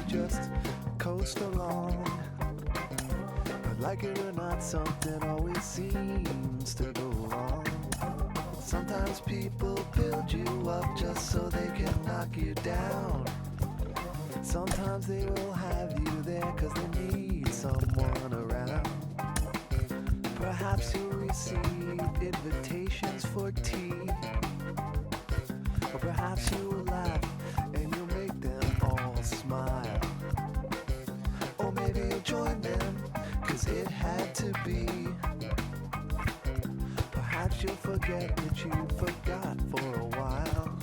just coast along. But like it or not, something always seems to go wrong. Sometimes people build you up just so they can knock you down. Sometimes they will have you there cause they need someone around. Perhaps you'll receive invitations for tea, or perhaps you will laugh and you'll make them all smile. Or maybe you'll join them cause it had to be. Perhaps you'll forget what you forgot for a while.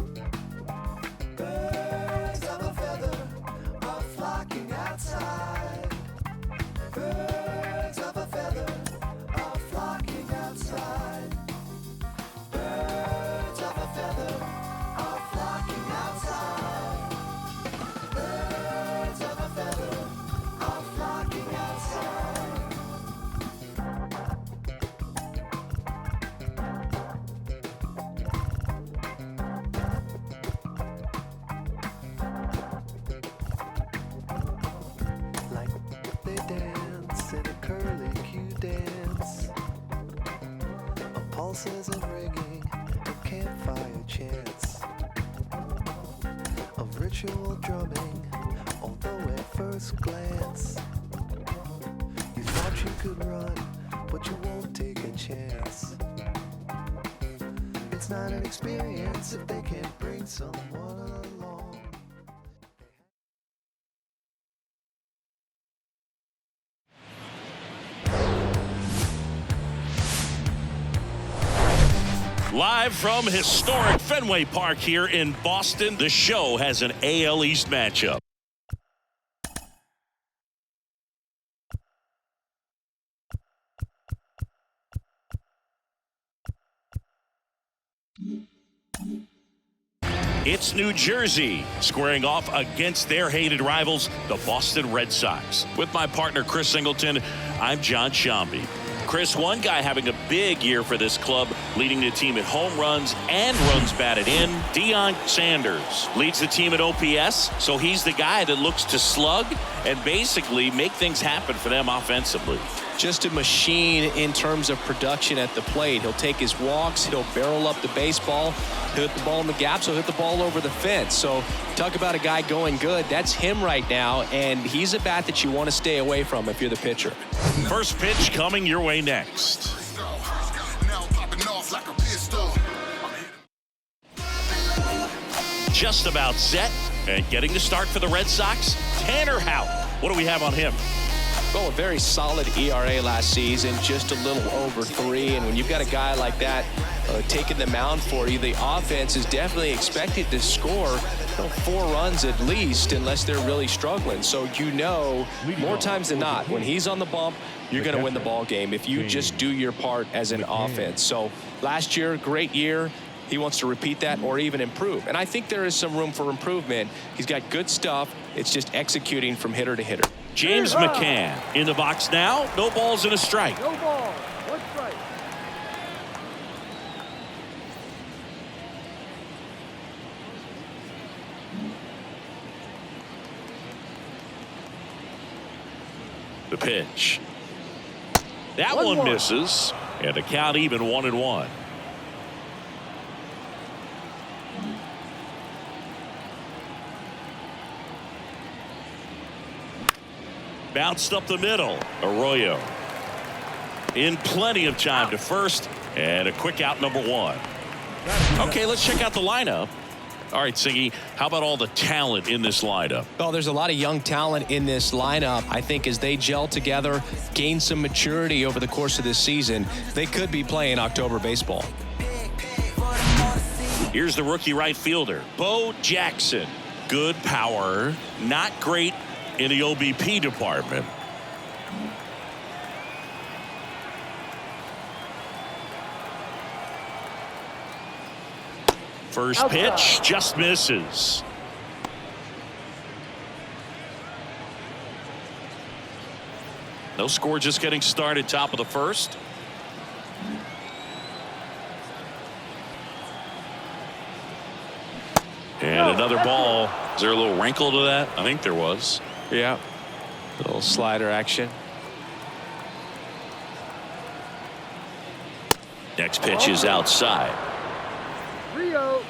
Birds of a feather are flocking outside. Birds of a feather are flocking outside. Birds of a feather are flocking outside. Birds of a feather are flocking outside. Like they dance in a curly-Q dance, of pulses and ringing of campfire chants, of ritual drumming, although at first glance you thought you could run, but you won't take a chance. It's not an experience if they can't bring someone along. Live from historic Fenway Park here in Boston, the show has an AL East matchup. It's New Jersey squaring off against their hated rivals, the Boston Red Sox. With my partner, Chris Singleton, I'm John Shambi. Chris, one guy having a big year for this club, leading the team in home runs and runs batted in. Deion Sanders leads the team at OPS, so he's the guy that looks to slug and basically make things happen for them offensively. Just a machine in terms of production at the plate. He'll take his walks, he'll barrel up the baseball, he'll hit the ball in the gaps, he'll hit the ball over the fence. So talk about a guy going good. That's him right now, and he's a bat that you want to stay away from if you're the pitcher. First pitch coming your way next. Just about set and getting the start for the Red Sox, Tanner Houck. What do we have on him? Well, a very solid ERA last season, just a little over 3. And when you've got a guy like that taking the mound for you, the offense is definitely expected to score 4 runs at least, unless they're really struggling. So more times than not, when he's on the bump, you're going to win the ball game if you just do your part as an offense. So last year, great year. He wants to repeat that or even improve. And I think there is some room for improvement. He's got good stuff. It's just executing from hitter to hitter. James McCann in the box now. No balls and a strike. No ball, 1 strike. The pitch. That one misses. And the count even 1-1. Bounced up the middle. Arroyo in plenty of time to first, and a quick out, number 1. Okay, let's check out the lineup. All right, Siggy, how about all the talent in this lineup? Well, there's a lot of young talent in this lineup. I think as they gel together, gain some maturity over the course of this season, they could be playing October baseball. Here's the rookie right fielder, Bo Jackson. Good power, not great in the OBP department. First pitch just misses. No score, just getting started, top of the first. And another ball. Is there a little wrinkle to that? I think there was. Yeah. Little slider action. Next pitch is outside. 3-0.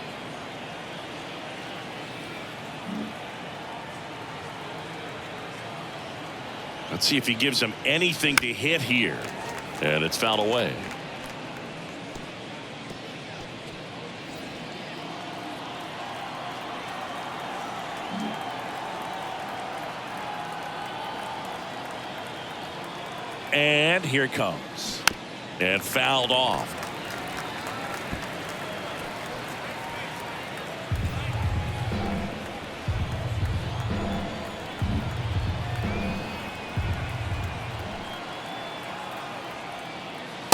Let's see if he gives him anything to hit here. And it's fouled away. And here it comes. And fouled off.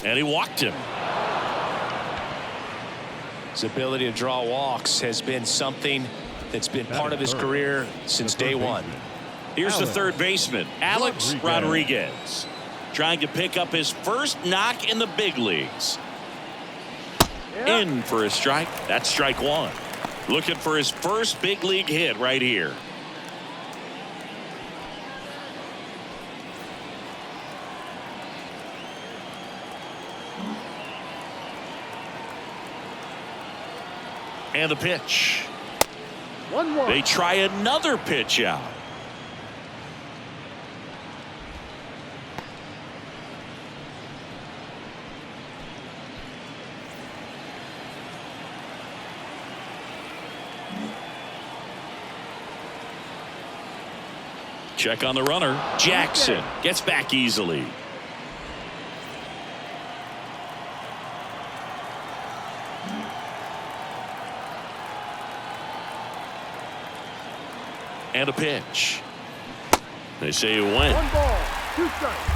And he walked him. His ability to draw walks has been something that's been part of his career since day one. Here's the third baseman, Alex Rodriguez, trying to pick up his first knock in the big leagues. In for a strike. That's strike one. Looking for his first big league hit right here. And the pitch. 1-1. They try another pitch out. Check on the runner. Jackson gets back easily. And a pitch. They say it went. 1 ball, 2 strikes.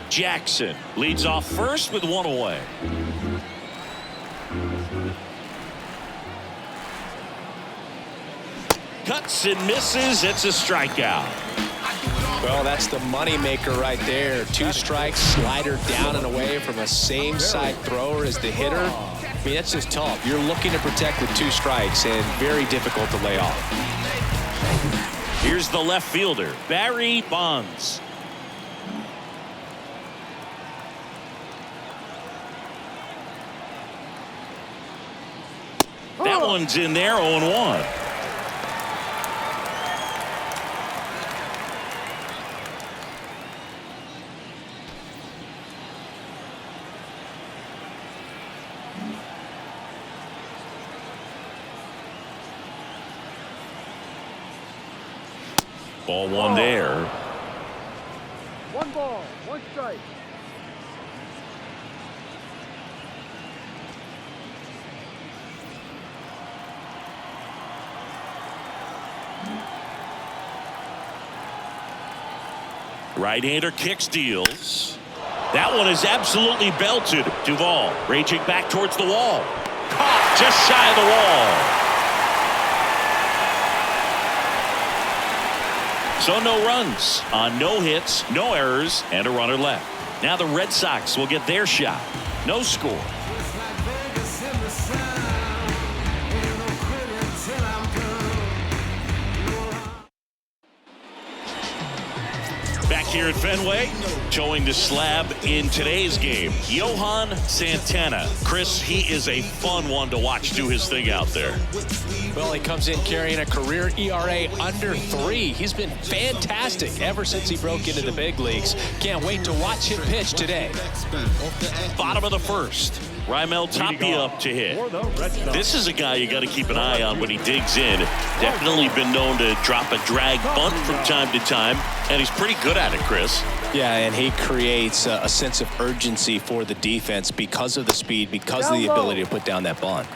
Jackson leads off first with 1 away. Cuts and misses. It's a strikeout. Well, that's the money maker right there. 2 strikes, slider down and away from a same side thrower as the hitter. I mean, that's just tough. You're looking to protect with 2 strikes and very difficult to lay off. Here's the left fielder, Barry Bonds. That one's in there, 0-1. Ball 1 there. 1 ball, 1 strike. Right-hander kick steals. That one is absolutely belted. Duvall raging back towards the wall. Caught just shy of the wall. So no runs on no hits, no errors, and a runner left. Now the Red Sox will get their shot. No score. Back here at Fenway, showing the slab in today's game, Johan Santana. Chris, he is a fun one to watch do his thing out there. Well, he comes in carrying a career ERA under 3. He's been fantastic ever since he broke into the big leagues. Can't wait to watch him pitch today. Bottom of the first. Raimel Tapia up to hit. This is a guy you got to keep an eye on when he digs in. Definitely been known to drop a drag bunt from time to time, and he's pretty good at it, Chris. Yeah, and he creates a sense of urgency for the defense because of the speed, because of the ability to put down that bunt.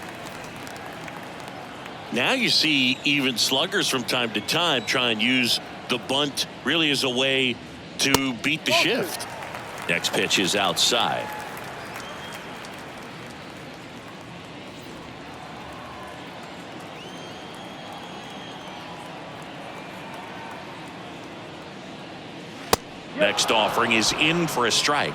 Now you see even sluggers from time to time try and use the bunt really as a way to beat the shift. Next pitch is outside. Next offering is in for a strike.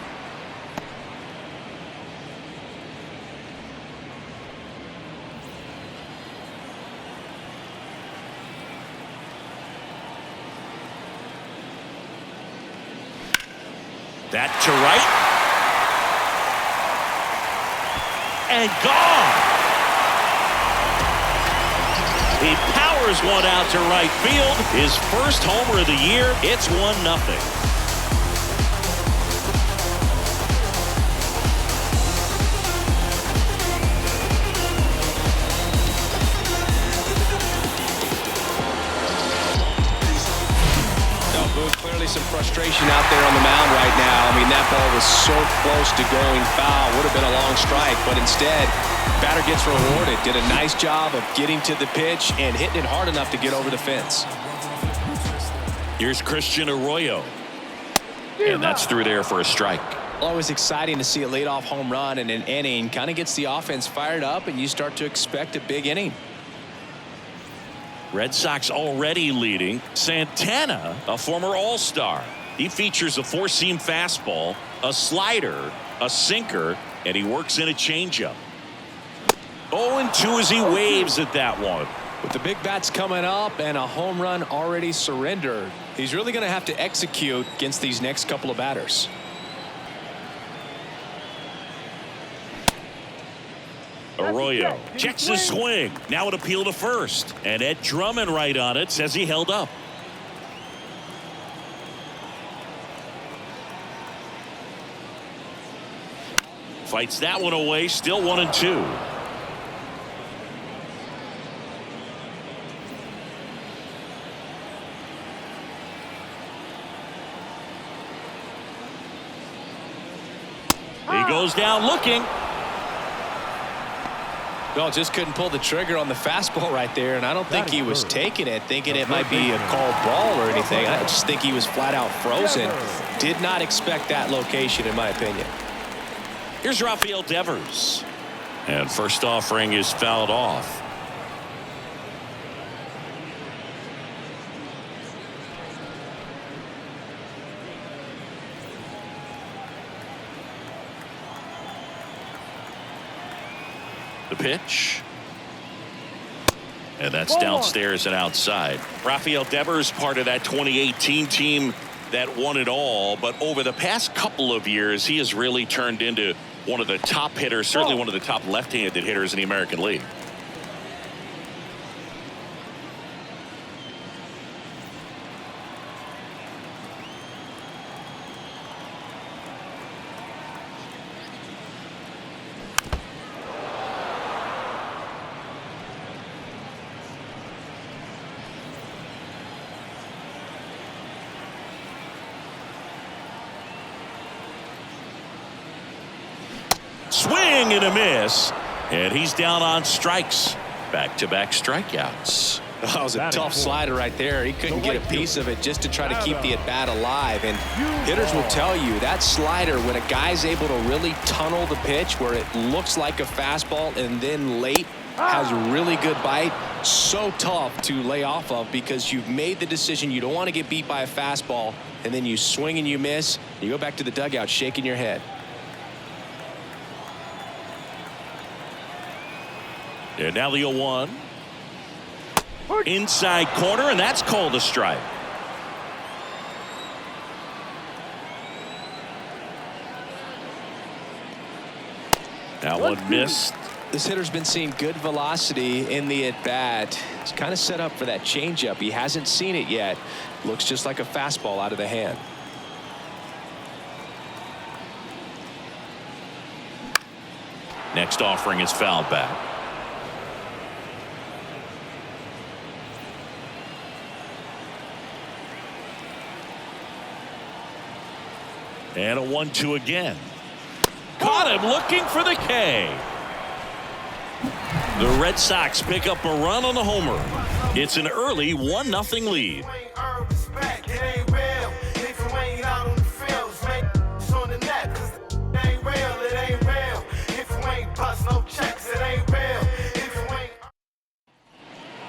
That to right. And gone. He powers one out to right field. His first homer of the year. It's 1-0. Clearly some frustration out there on the mound right now. I mean, that ball was so close to going foul. Would have been a long strike, but instead, batter gets rewarded. Did a nice job of getting to the pitch and hitting it hard enough to get over the fence. Here's Christian Arroyo. And that's through there for a strike. Always exciting to see a leadoff home run in an inning. Kind of gets the offense fired up, and you start to expect a big inning. Red Sox already leading. Santana, a former All-Star. He features a four-seam fastball, a slider, a sinker, and he works in a changeup. 0-2 as he waves at that one. With the big bats coming up and a home run already surrendered, he's really going to have to execute against these next couple of batters. Arroyo checks his swing. Now an appeal to first. And Ed Drummond right on it, says he held up. Fights that one away. Still 1-2. He goes down looking. No, just couldn't pull the trigger on the fastball right there, and I don't think he was taking it, thinking it might be a called ball or anything. I just think he was flat out frozen. Did not expect that location, in my opinion. Here's Rafael Devers. And first offering is fouled off. The pitch. And that's downstairs and outside. Rafael Devers, part of that 2018 team that won it all. But over the past couple of years, he has really turned into one of the top hitters, certainly one of the top left-handed hitters in the American League. Swing and a miss, and he's down on strikes. Back-to-back strikeouts. That was a tough slider right there. He couldn't get a piece of it just to try to keep the at-bat alive. And hitters will tell you that slider, when a guy's able to really tunnel the pitch where it looks like a fastball and then late has a really good bite, so tough to lay off of because you've made the decision you don't want to get beat by a fastball, and then you swing and you miss. You go back to the dugout shaking your head. And now the 0-1. Inside corner, and that's called a strike. That one missed. This hitter's been seeing good velocity in the at-bat. He's kind of set up for that changeup. He hasn't seen it yet. Looks just like a fastball out of the hand. Next offering is fouled back. And a 1-2 again. Caught him looking for the K. The Red Sox pick up a run on the homer. It's an early 1-0 lead.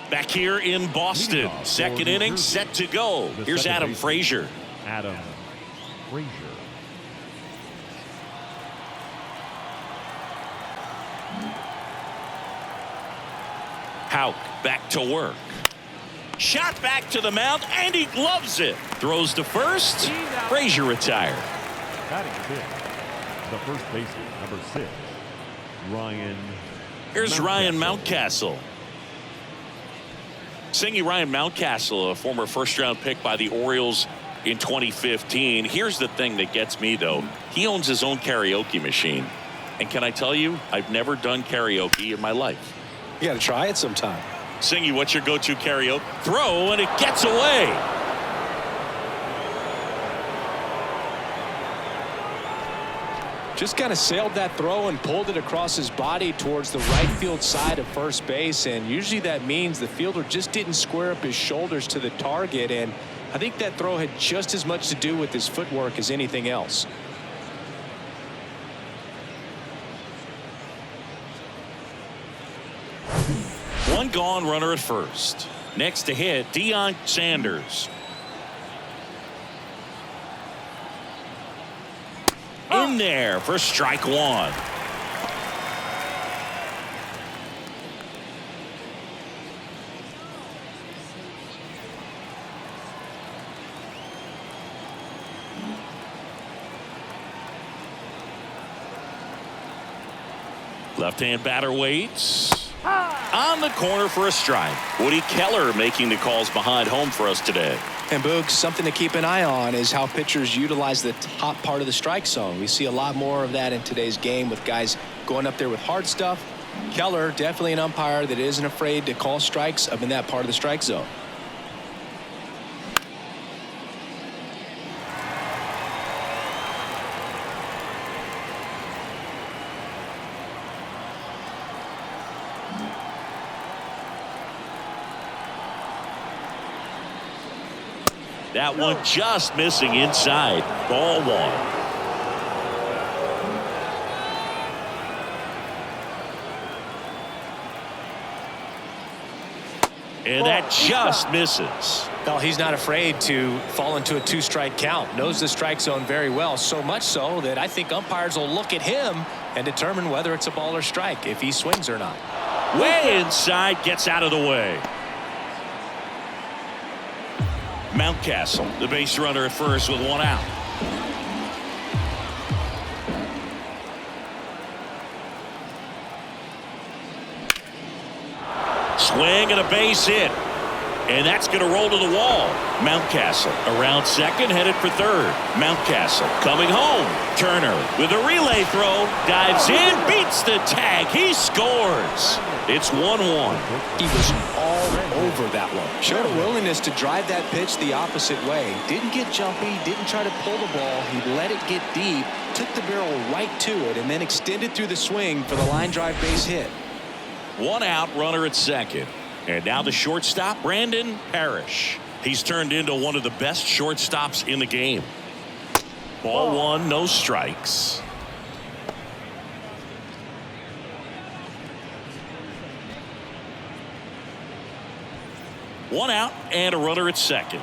Back here in Boston, second inning set to go. Here's Adam Frazier. Adam Frazier. Houck back to work. Shot back to the mound, and he gloves it. Throws to first. Frazier retired. Batting fifth, the first baseman, number 6, Ryan. Here's Ryan Mountcastle. Singing Ryan Mountcastle, a former first-round pick by the Orioles in 2015. Here's the thing that gets me, though. He owns his own karaoke machine. And can I tell you, I've never done karaoke in my life. You got to try it sometime. Singy, what's your go-to karaoke? Throw, and it gets away. Just kind of sailed that throw and pulled it across his body towards the right field side of first base. And usually that means the fielder just didn't square up his shoulders to the target. And I think that throw had just as much to do with his footwork as anything else. One gone, runner at first. Next to hit, Deion Sanders. In there for strike one. Left-hand batter waits. On the corner for a strike. Woody Keller making the calls behind home for us today. And Boog, something to keep an eye on is how pitchers utilize the top part of the strike zone. We see a lot more of that in today's game with guys going up there with hard stuff. Keller, definitely an umpire that isn't afraid to call strikes up in that part of the strike zone. That one just missing inside. Ball one. And that just misses. Well, he's not afraid to fall into a two-strike count. Knows the strike zone very well, so much so that I think umpires will look at him and determine whether it's a ball or strike, if he swings or not. Way inside, gets out of the way. Mountcastle, the base runner at first with one out. Swing and a base hit. And that's going to roll to the wall. Mountcastle around second, headed for third. Mountcastle coming home. Turner with a relay throw. Dives in, beats the tag. He scores. It's 1-1. He was all over that one. Showed a willingness to drive that pitch the opposite way. Didn't get jumpy, didn't try to pull the ball. He let it get deep, took the barrel right to it, and then extended through the swing for the line drive base hit. One out, runner at second. And now the shortstop, Brandon Parrish. He's turned into one of the best shortstops in the game. Ball one, no strikes. One out and a runner at second.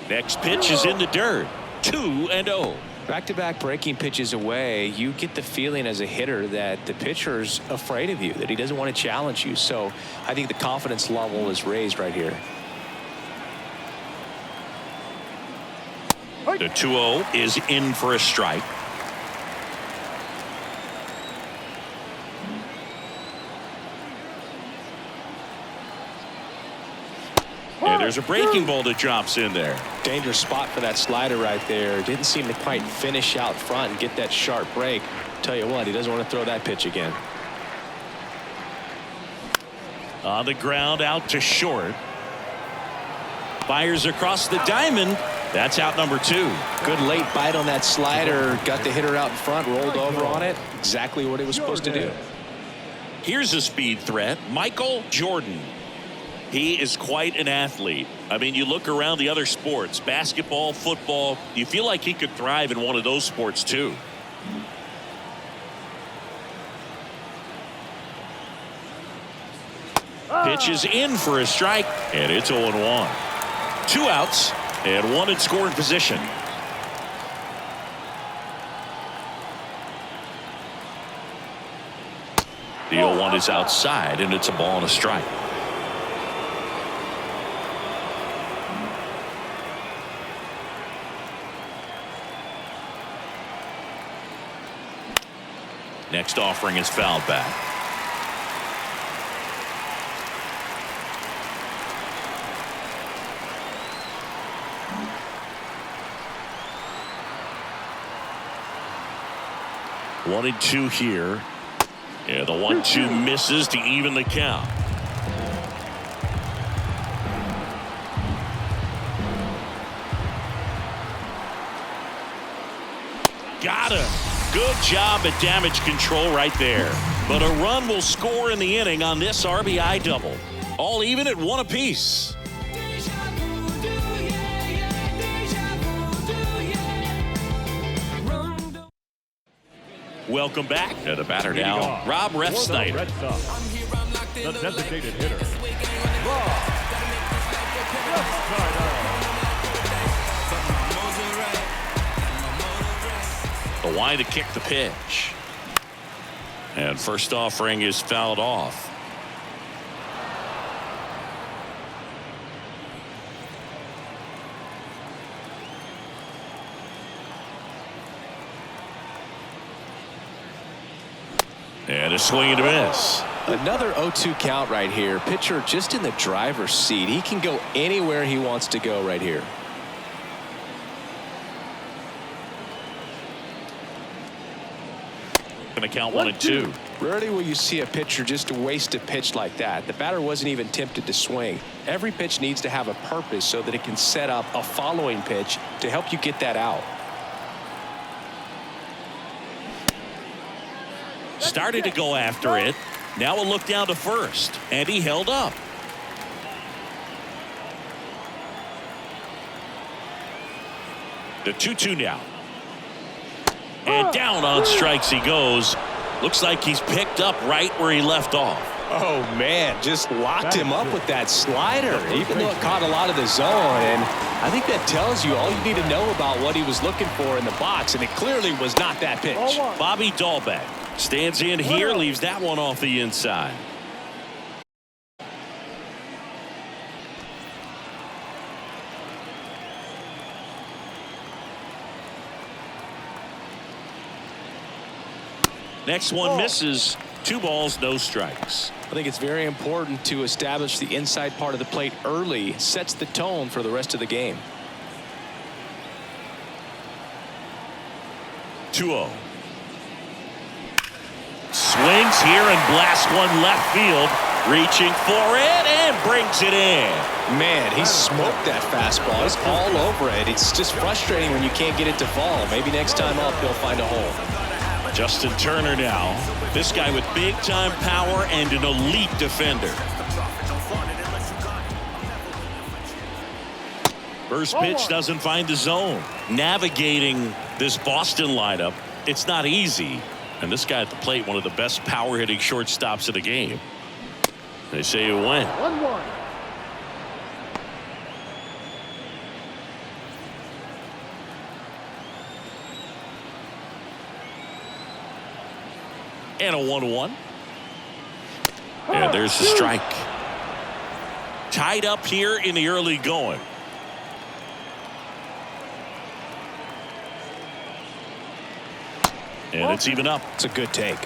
Next pitch is in the dirt. 2-0. Back-to-back breaking pitches away, you get the feeling as a hitter that the pitcher's afraid of you, that he doesn't want to challenge you. So I think the confidence level is raised right here. The 2-0 is in for a strike. And there's a breaking ball that drops in there. Dangerous spot for that slider right there. Didn't seem to quite finish out front and get that sharp break. Tell you what, he doesn't want to throw that pitch again. On the ground, out to short. Fires across the diamond. That's out number 2. Good late bite on that slider. Got the hitter out in front, rolled over on it. Exactly what it was supposed to do. Here's a speed threat, Michael Jordan. He is quite an athlete. I mean, you look around the other sports, basketball, football, you feel like he could thrive in one of those sports too. Pitch is in for a strike, and it's 0-1. 2 outs and 1 in scoring position. The 0-1 is outside, and it's a ball and a strike. Next offering is fouled back. One and 2 here. Yeah, the 1-2 misses to even the count. Got him. Good job at damage control right there. But a run will score in the inning on this RBI double. All even at 1 apiece. Welcome back to the batter now, Rob Refsnyder. The designated hitter, Rob Refsnyder. The wide to kick the pitch. And first offering is fouled off. And a swing and a miss. Another 0-2 count right here. Pitcher just in the driver's seat. He can go anywhere he wants to go right here. Going to count 1 and 2. Rarely will you see a pitcher just waste a pitch like that. The batter wasn't even tempted to swing. Every pitch needs to have a purpose so that it can set up a following pitch to help you get that out. Started to go after it. Now a look down to first, and he held up. The 2-2 now. And down on strikes he goes. Looks like he's picked up right where he left off. Oh, man, just locked him up with that slider, even though it caught a lot of the zone. And I think that tells you all you need to know about what he was looking for in the box, and it clearly was not that pitch. Bobby Dahlbeck stands in here, leaves that one off the inside. Next one misses. 2 balls, no strikes. I think it's very important to establish the inside part of the plate early. Sets the tone for the rest of the game. 2-0. Swings here and blasts one left field. Reaching for it and brings it in. Man, he smoked that fastball. He's all over it. It's just frustrating when you can't get it to fall. Maybe next time up he'll find a hole. Justin Turner now. This guy with big-time power and an elite defender. First pitch doesn't find the zone. Navigating this Boston lineup, it's not easy. And this guy at the plate, one of the best power-hitting shortstops of the game. They say he went. 1-1. And a 1-1. And there's the strike. Tied up here in the early going. And it's even up. It's a good take.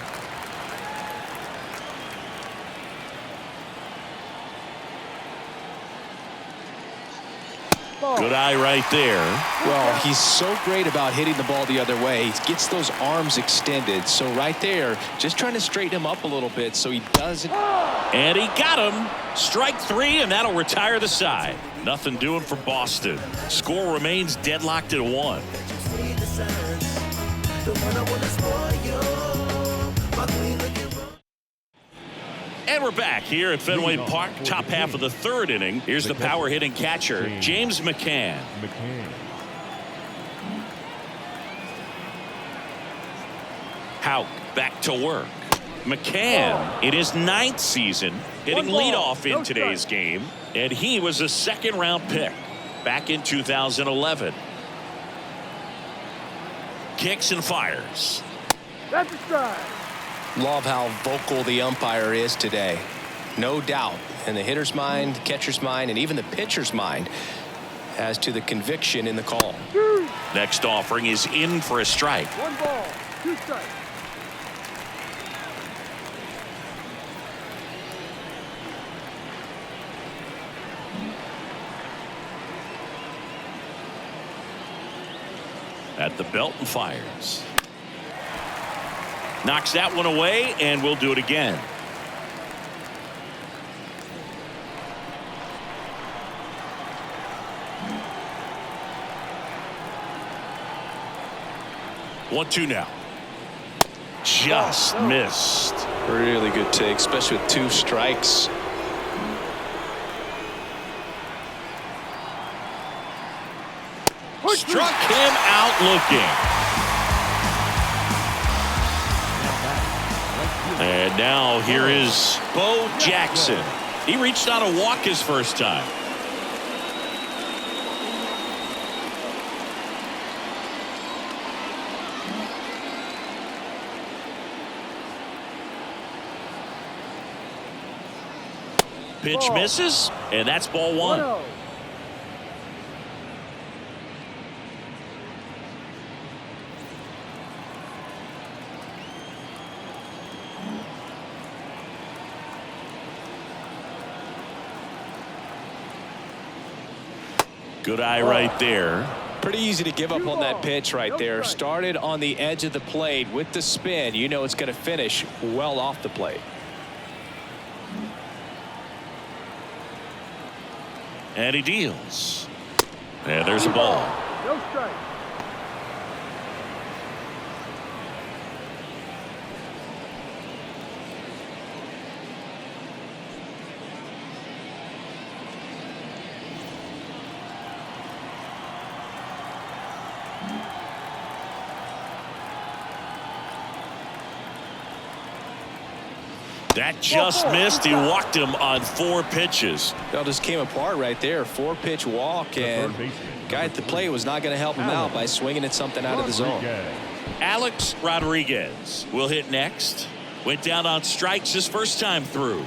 Good eye right there. Well, he's so great about hitting the ball the other way. He gets those arms extended. So right there, just trying to straighten him up a little bit so he doesn't. And he got him. Strike 3, and that'll retire the side. Nothing doing for Boston. Score remains deadlocked at 1. And we're back here at Fenway Park, top half of the 3rd inning. Here's the power hitting catcher, James McCann. Houck back to work. McCann in his 9th season hitting One ball, leadoff in no today's strike. game, and he was a second-round pick back in 2011. Kicks and fires. That's a strike. Love how vocal the umpire is today. No doubt in the hitter's mind, catcher's mind, and even the pitcher's mind as to the conviction in the call. Next offering is in for a strike. 1 ball, 2 strikes. At the belt and fires. Knocks that one away, and we'll do it again. One, two now. Just missed. Really good take, especially with 2 strikes. Struck him out looking. And now here is Bo Jackson. He reached on a walk his first time. Pitch misses, and that's ball 1. 1-0. Good eye right there. Pretty easy to give up on that pitch right there. Started on the edge of the plate with the spin. You know it's going to finish well off the plate. And he deals. And there's a ball. No strike. That just missed. He walked him on 4 pitches. It all just came apart right there. 4-pitch walk, and guy at the plate was not going to help him out by swinging at something out of the zone. Alex Rodriguez will hit next. Went down on strikes his first time through.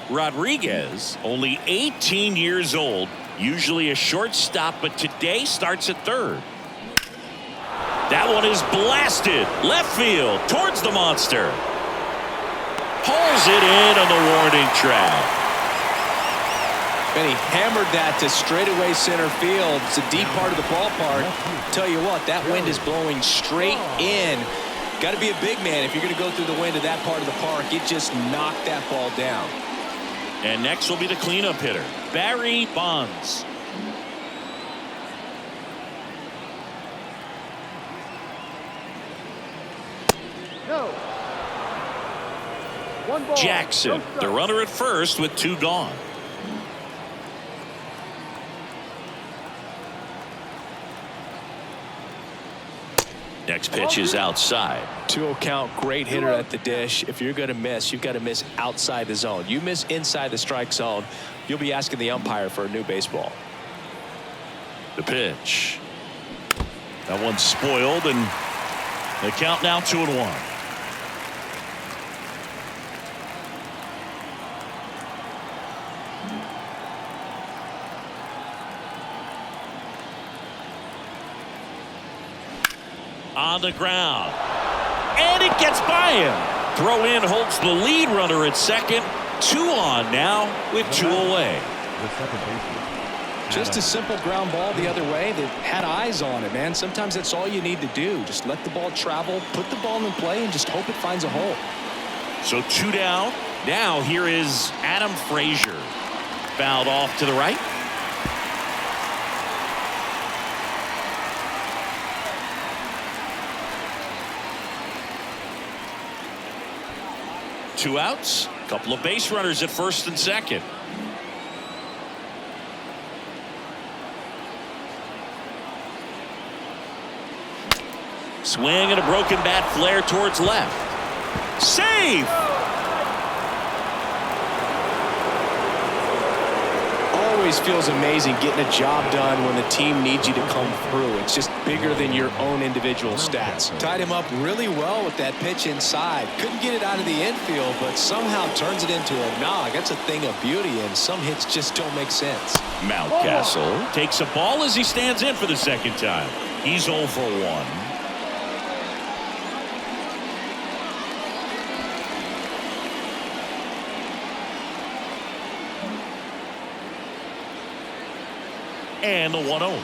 Rodriguez, only 18 years old, usually a shortstop, but today starts at third. That one is blasted left field towards the monster. Pulls it in on the warning track. And he hammered that to straightaway center field. It's a deep part of the ballpark. Tell you what, that wind is blowing straight in. Got to be a big man if you're going to go through the wind of that part of the park. It just knocked that ball down. And next will be the cleanup hitter, Barry Bonds. No. 1 ball. Jackson, no strike. the runner at first with 2 gone. Next pitch is outside. 2-0 count, great hitter at the dish. If you're going to miss, you've got to miss outside the zone. You miss inside the strike zone, you'll be asking the umpire for a new baseball. The pitch. That one's spoiled, and the count now 2-1. On the ground, and it gets by him. Throw in holds the lead runner at second. 2 on now with 2 away. The second baseman. Just a simple ground ball the other way that had eyes on it, man. Sometimes that's all you need to do. Just let the ball travel, put the ball in play, and just hope it finds a hole. So 2 down. Now here is Adam Frazier. Fouled off to the right. Two outs. Couple of base runners at first and second. Swing and a broken bat flare towards left. Save! Always feels amazing getting a job done when the team needs you to come through. It's just bigger than your own individual stats. Tied him up really well with that pitch inside. Couldn't get it out of the infield, but somehow turns it into a nog. That's a thing of beauty, and some hits just don't make sense. Mountcastle takes a ball as he stands in for the second time. He's 0 for 1. And the 1-0.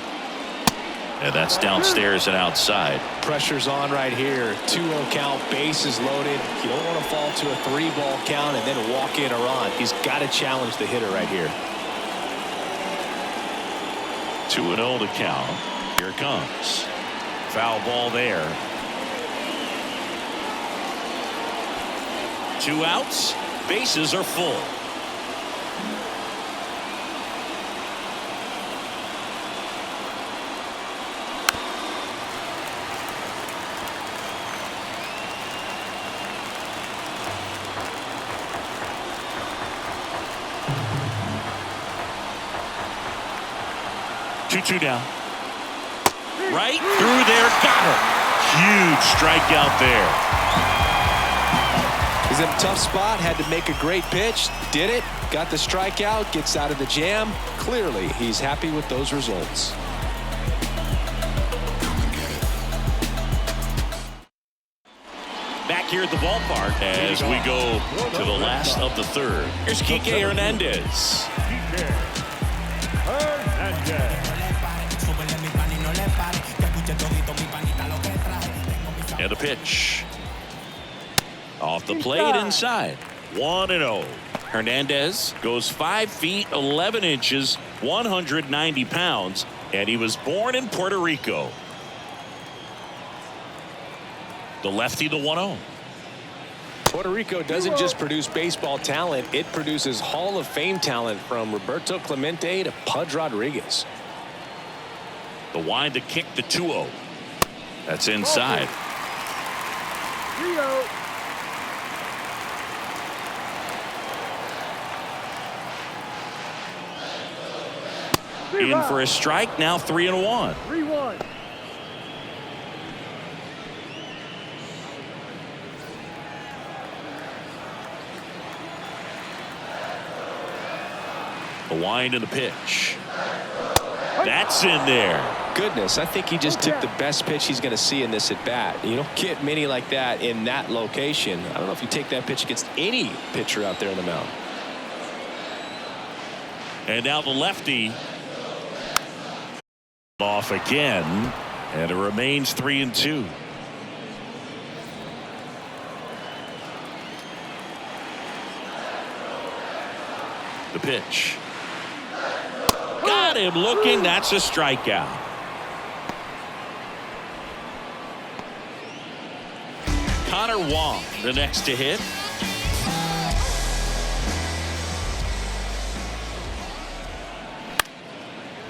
And that's downstairs and outside. Pressure's on right here. 2-0 count, bases loaded. You don't want to fall to a 3-ball count and then walk in or on. He's got to challenge the hitter right here. 2-0 to count. Here it comes. Foul ball there. 2 outs. Bases are full. Two down. Right through there. Got him. Huge strikeout there. He's in a tough spot. Had to make a great pitch. Did it. Got the strikeout. Gets out of the jam. Clearly, he's happy with those results. Back here at the ballpark as we go to the last of the third. Here's Kike Hernandez. And a pitch. Off the plate inside. 1-0. Hernandez goes 5 feet 11 inches, 190 pounds, and he was born in Puerto Rico. The lefty, the 1-0. Puerto Rico doesn't just produce baseball talent, it produces Hall of Fame talent from Roberto Clemente to Pudge Rodriguez. The wind to kick the 2-0. That's inside. 3-0. In for a strike, now 3-1. 3-1. The wind and the pitch. That's in there. Goodness, I think he just took the best pitch he's going to see in this at bat. You don't get many like that in that location. I don't know if you take that pitch against any pitcher out there on the mound. And now the lefty off again, and it remains 3-2. The pitch. Got him looking. That's a strikeout. Connor Wong, the next to hit.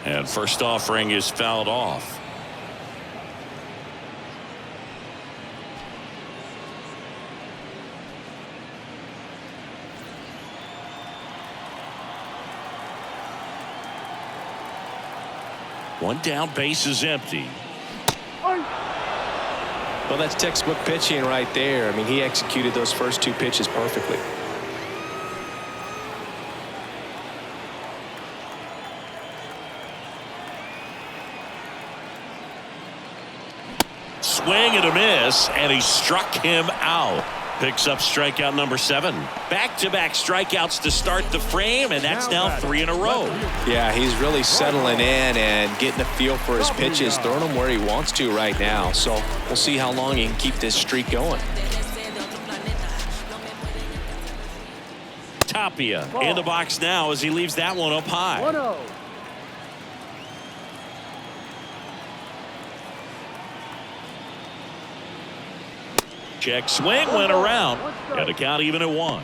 And first offering is fouled off. One down, base is empty. Well, that's textbook pitching right there. I mean, he executed those first 2 pitches perfectly. Swing and a miss, and he struck him out. Picks up strikeout number 7. Back-to-back strikeouts to start the frame, and that's now 3 in a row. Yeah, he's really settling in and getting a feel for his pitches, throwing them where he wants to right now. So we'll see how long he can keep this streak going. Tapia in the box now as he leaves that one up high. 1-0. Check swing went around, and a count even at 1.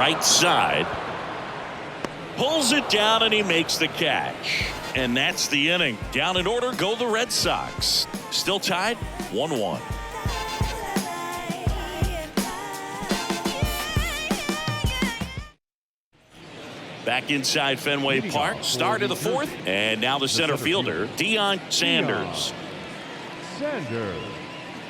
right side. Pulls it down and he makes the catch. And that's the inning. Down in order go the Red Sox. Still tied 1-1. Back inside Fenway Park. Start of the fourth. And now the center fielder, Deion Sanders.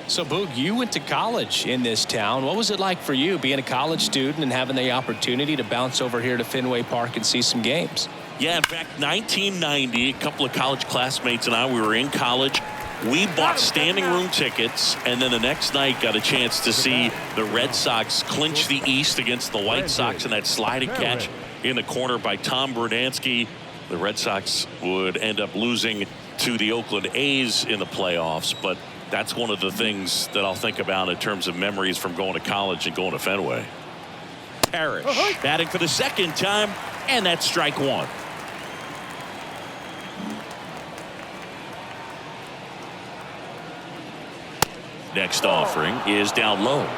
So, Boog, you went to college in this town. What was it like for you being a college student and having the opportunity to bounce over here to Fenway Park and see some games? Yeah, in fact, 1990, a couple of college classmates and I, we were in college. We bought standing room tickets, and then the next night got a chance to see the Red Sox clinch the East against the White Sox in that sliding catch in the corner by Tom Brunansky. The Red Sox would end up losing to the Oakland A's in the playoffs, but that's one of the things that I'll think about in terms of memories from going to college and going to Fenway. Parrish batting for the second time, and that's strike one. Next offering is down low.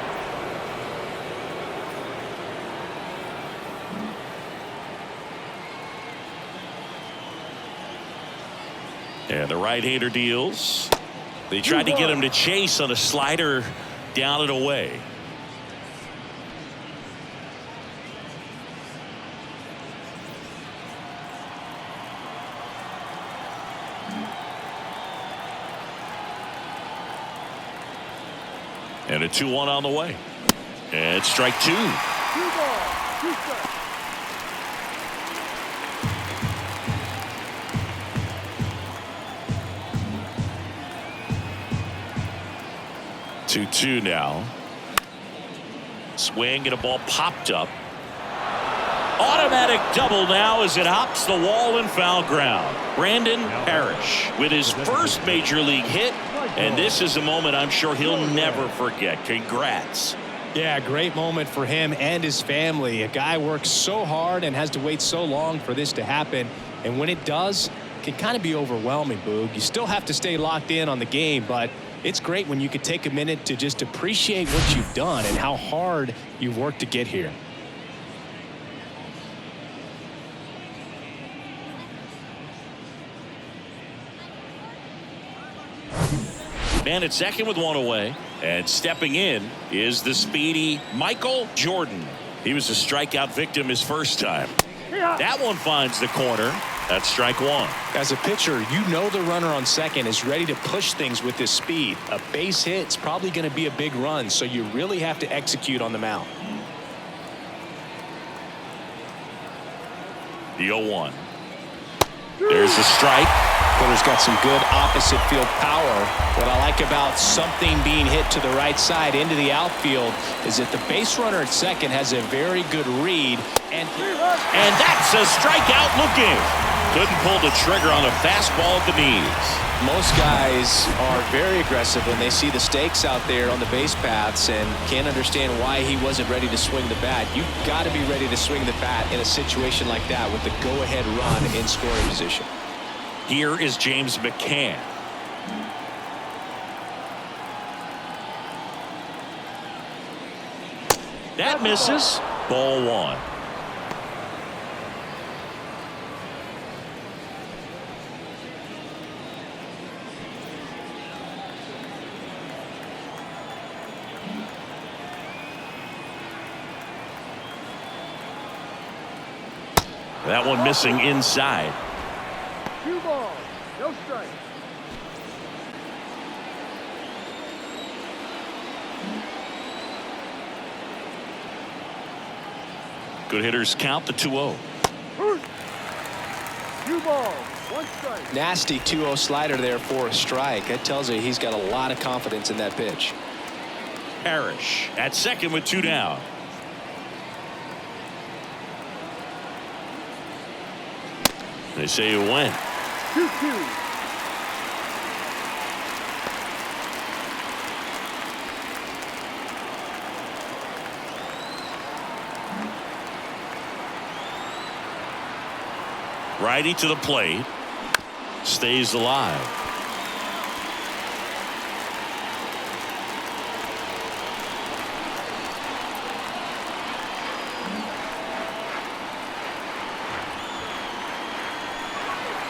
And the right-hander deals. They tried to get him to chase on a slider down and away. And a 2-1 on the way. And strike two. 2 balls, 2 strikes. Two now. Swing and a ball popped up. Automatic double now as it hops the wall and foul ground. Brandon Parrish with his first major league hit, and this is a moment I'm sure he'll never forget. Congrats. Yeah, great moment for him and his family. A guy works so hard and has to wait so long for this to happen, and when it does, it can kind of be overwhelming, Boog. You still have to stay locked in on the game, but it's great when you could take a minute to just appreciate what you've done and how hard you've worked to get here. Man at second with one away, and stepping in is the speedy Michael Jordan. He was a strikeout victim his first time. That one finds the corner. That's strike one. As a pitcher, you know the runner on second is ready to push things with his speed. A base hit's probably going to be a big run, so you really have to execute on the mound. The 0-1. There's a strike. Hitter's got some good opposite field power. What I like about something being hit to the right side into the outfield is that the base runner at second has a very good read. And that's a strikeout looking. Couldn't pull the trigger on a fastball at the knees. Most guys are very aggressive when they see the stakes out there on the base paths and can't understand why he wasn't ready to swing the bat. You've got to be ready to swing the bat in a situation like that with the go-ahead run in scoring position. Here is James McCann. That misses. Ball one. That one missing inside. 2 balls, no strikes. Good hitters count the 2-0. 2 balls, 1 strike. Nasty 2-0 slider there for a strike. That tells you he's got a lot of confidence in that pitch. Parrish at second with 2 down. They say it went. 2-2. Righty to the plate. Stays alive.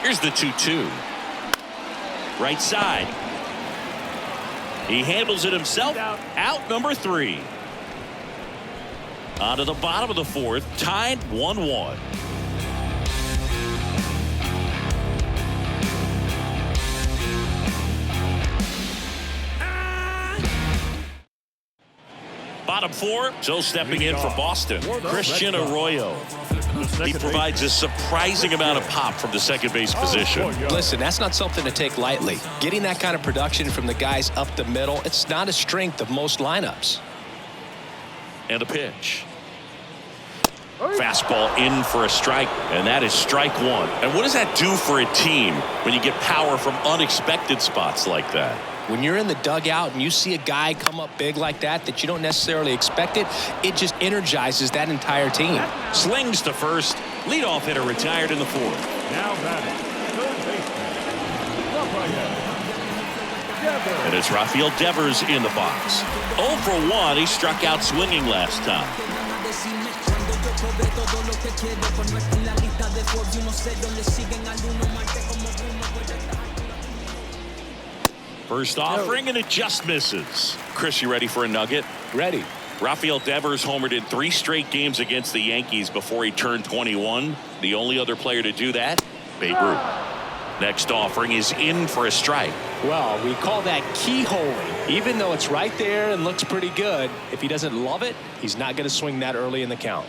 Here's the 2-2. Right side. He handles it himself. Out number 3. On to the bottom of the 4th. Tied 1-1. Bottom 4, so stepping in for Boston, Christian Arroyo. He provides a surprising amount of pop from the second base position. Listen, that's not something to take lightly. Getting that kind of production from the guys up the middle, it's not a strength of most lineups. And a pitch. Fastball in for a strike, and that is strike 1. And what does that do for a team when you get power from unexpected spots like that? When you're in the dugout and you see a guy come up big like that you don't necessarily expect it just energizes that entire team. Slings to first. Leadoff hitter retired in the 4th. Now batting, third baseman, And it's Rafael Devers in the box. 0 for 1. He struck out swinging last time. First offering, and it just misses. Chris, you ready for a nugget? Ready. Rafael Devers homered in 3 straight games against the Yankees before he turned 21. The only other player to do that, Babe Ruth. Next offering is in for a strike. Well, we call that keyholing. Even though it's right there and looks pretty good, if he doesn't love it, he's not going to swing that early in the count.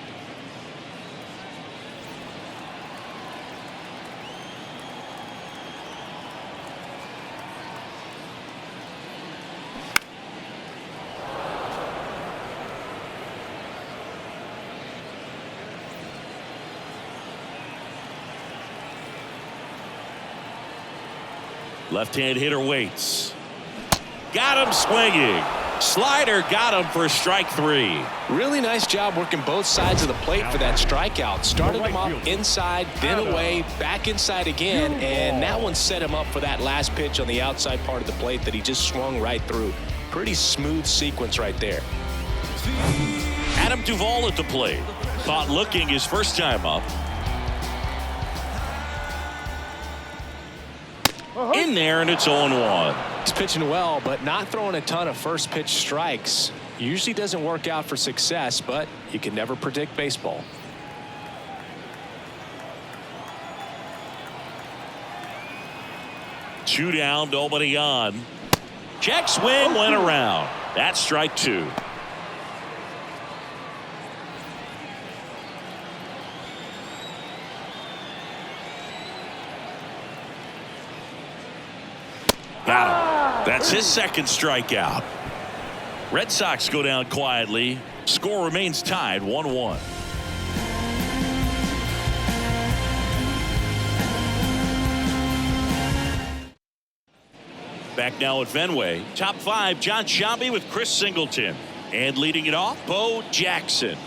Left-hand hitter waits. Got him swinging. Slider got him for strike 3. Really nice job working both sides of the plate for that strikeout. Started him off inside, then away, back inside again, and that one set him up for that last pitch on the outside part of the plate that he just swung right through. Pretty smooth sequence right there. Adam Duvall at the plate. Caught looking his first time up. In there, and it's 0-1. He's pitching well, but not throwing a ton of first pitch strikes. Usually doesn't work out for success, but you can never predict baseball. Two down, nobody on. Check swing went around. That's strike 2. Got him. That's his second strikeout. Red Sox go down quietly. Score remains tied 1-1. Back now at Fenway. Top 5, Jon Sciambi with Chris Singleton. And leading it off, Bo Jackson.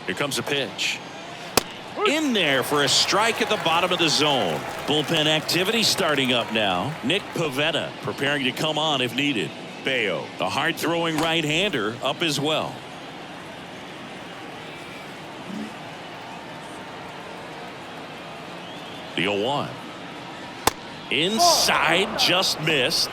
Here comes a pitch. In there for a strike at the bottom of the zone. Bullpen activity starting up now. Nick Pivetta preparing to come on if needed. Bayo, the hard-throwing right-hander, up as well. The 0-1. Inside, just missed.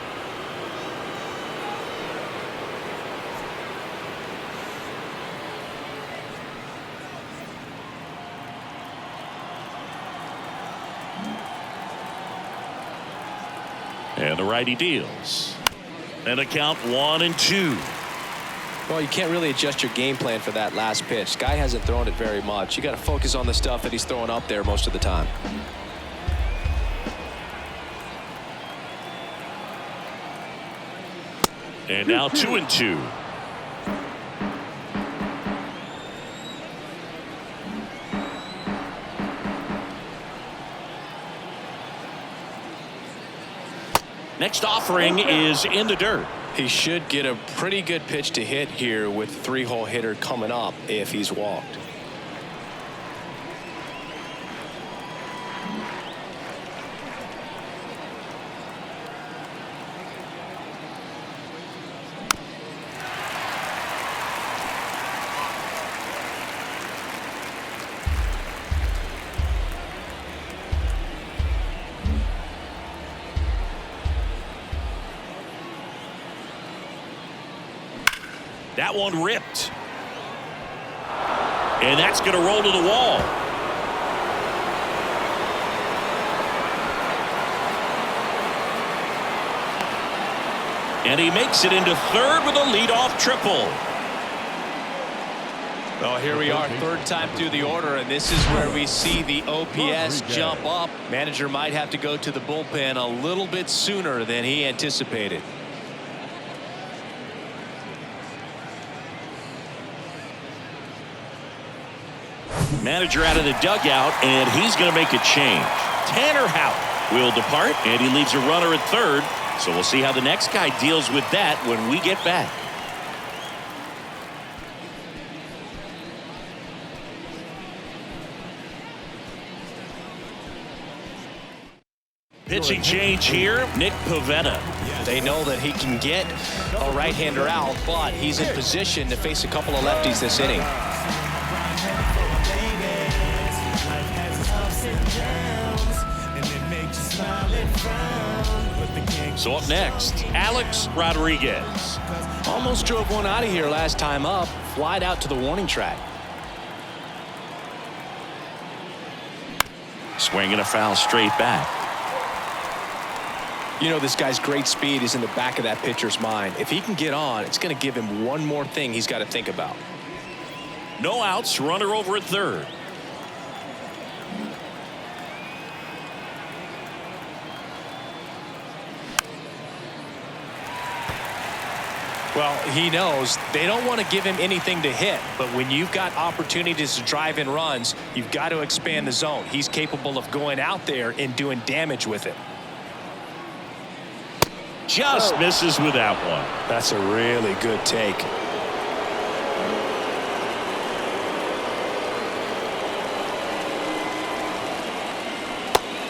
And the righty deals. And a count 1-2. Well, you can't really adjust your game plan for that last pitch. Guy hasn't thrown it very much. You got to focus on the stuff that he's throwing up there most of the time. And now 2-2. Next offering is in the dirt. He should get a pretty good pitch to hit here with 3-hole hitter coming up if he's walked. That one ripped. And that's going to roll to the wall. And he makes it into third with a leadoff triple. Well, here we are, third time through the order, and this is where we see the OPS jump up. Manager might have to go to the bullpen a little bit sooner than he anticipated. Manager out of the dugout, and he's going to make a change. Tanner Houck will depart, and he leaves a runner at third. So we'll see how the next guy deals with that when we get back. Pitching change here, Nick Pivetta. They know that he can get a right-hander out, but he's in position to face a couple of lefties this inning. So up next, Alex Rodriguez. Almost drove one out of here last time up, flied out to the warning track. Swinging a foul straight back. You know, this guy's great speed is in the back of that pitcher's mind. If he can get on, it's going to give him one more thing he's got to think about. No outs, runner over at third. Well, he knows they don't want to give him anything to hit, but when you've got opportunities to drive in runs, you've got to expand the zone. He's capable of going out there and doing damage with it. Just misses with that one. That's a really good take.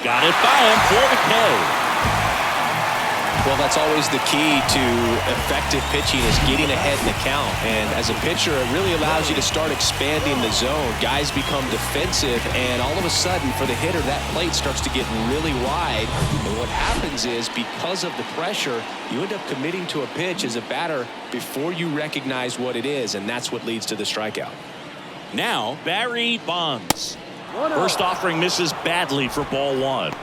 Got it by him for the K. Well, that's always the key to effective pitching is getting ahead in the count. And as a pitcher, it really allows you to start expanding the zone. Guys become defensive, and all of a sudden, for the hitter, that plate starts to get really wide. And what happens is, because of the pressure, you end up committing to a pitch as a batter before you recognize what it is, and that's what leads to the strikeout. Now, Barry Bonds. First offering misses badly for ball one.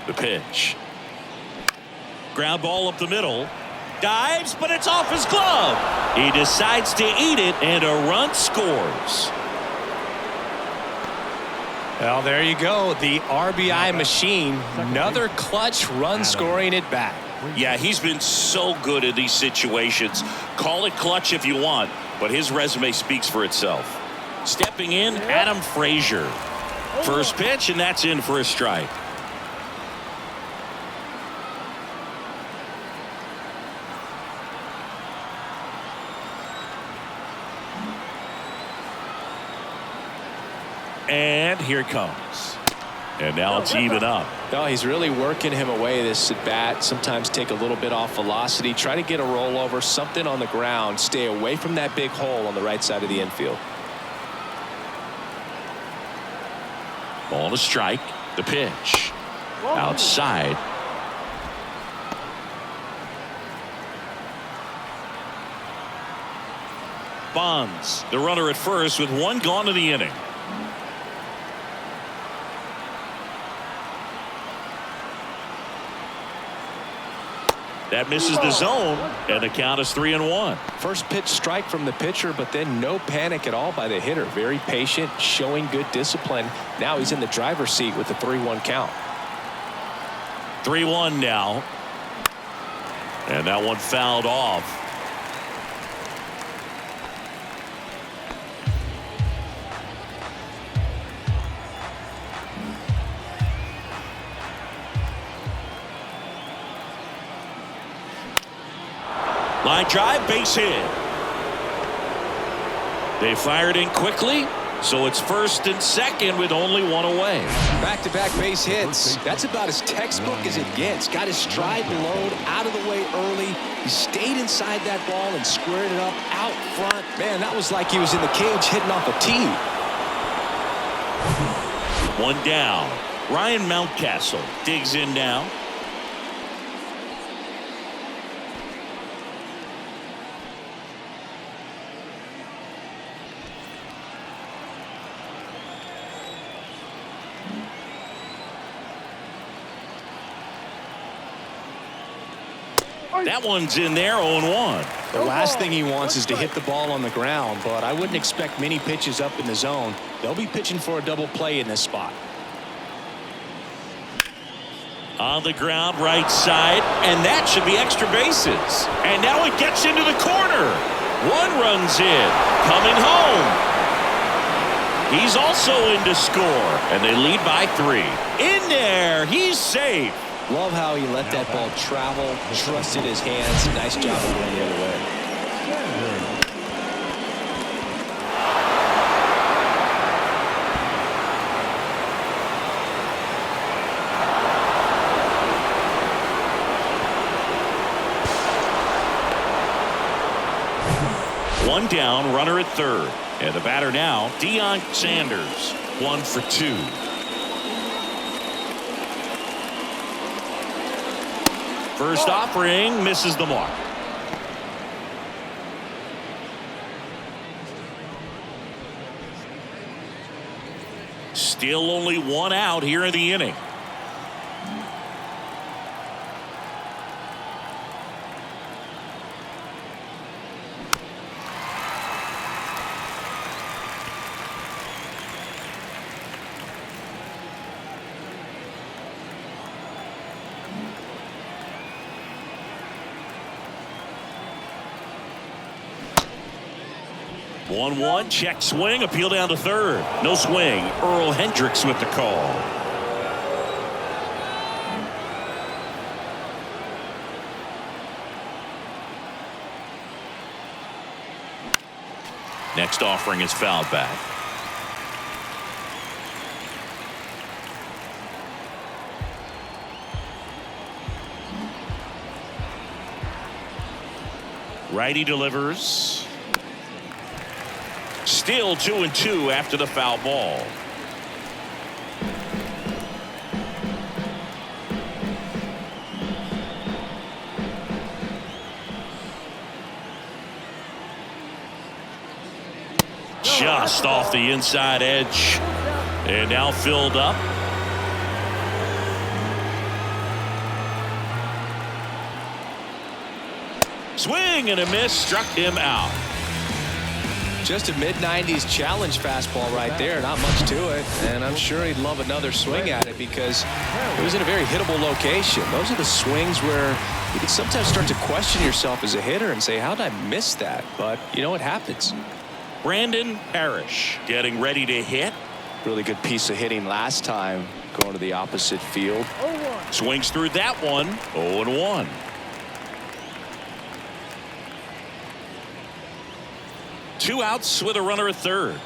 The pitch. Ground ball up the middle. Dives, but it's off his glove. He decides to eat it, and a run scores. Well, there you go. The RBI machine. Another clutch run scoring at bat. Yeah, he's been so good in these situations. Call it clutch if you want, but his resume speaks for itself. Stepping in, Adam Frazier. First pitch, and that's in for a strike. And here it comes. And now it's even up. No, he's really working him away this at bat. Sometimes take a little bit off velocity. Try to get a rollover, something on the ground. Stay away from that big hole on the right side of the infield. Ball to strike. The pitch. Outside. Bonds, the runner at first with one gone in the inning. That misses the zone, and the count is 3-1. First pitch strike from the pitcher, but then no panic at all by the hitter. Very patient, showing good discipline. Now he's in the driver's seat with the 3-1 count. 3-1 now. And that one fouled off. Line drive, base hit. They fired in quickly, so it's first and second with only one away. Back-to-back base hits. That's about as textbook as it gets. Got his stride load out of the way early. He stayed inside that ball and squared it up out front. Man, that was like he was in the cage hitting off a tee. One down. Ryan Mountcastle digs in now. That one's in there, 0-1. The last thing he wants is to hit the ball on the ground, but I wouldn't expect many pitches up in the zone. They'll be pitching for a double play in this spot. On the ground, right side, and that should be extra bases. And now it gets into the corner. One runs in, coming home. He's also in to score, and they lead by 3. In there, he's safe. Love how he let that ball travel, trusted his hands. Nice job of going the other way. One down, runner at third. And the batter now, Deion Sanders. 1 for 2. First offering misses the mark. Still only one out here in the inning. One check swing, appeal down to third. No swing. Earl Hendricks with the call. Next offering is fouled back. Righty delivers. Still 2-2 after the foul ball. Just off the inside edge. And now filled up. Swing and a miss, struck him out. Just a mid-90s challenge fastball right there. Not much to it. And I'm sure he'd love another swing at it because it was in a very hittable location. Those are the swings where you can sometimes start to question yourself as a hitter and say, how did I miss that? But, you know, it happens. Brandon Parrish getting ready to hit. Really good piece of hitting last time, going to the opposite field. 0-1. Swings through that one. 0-1. Two outs with a runner at third.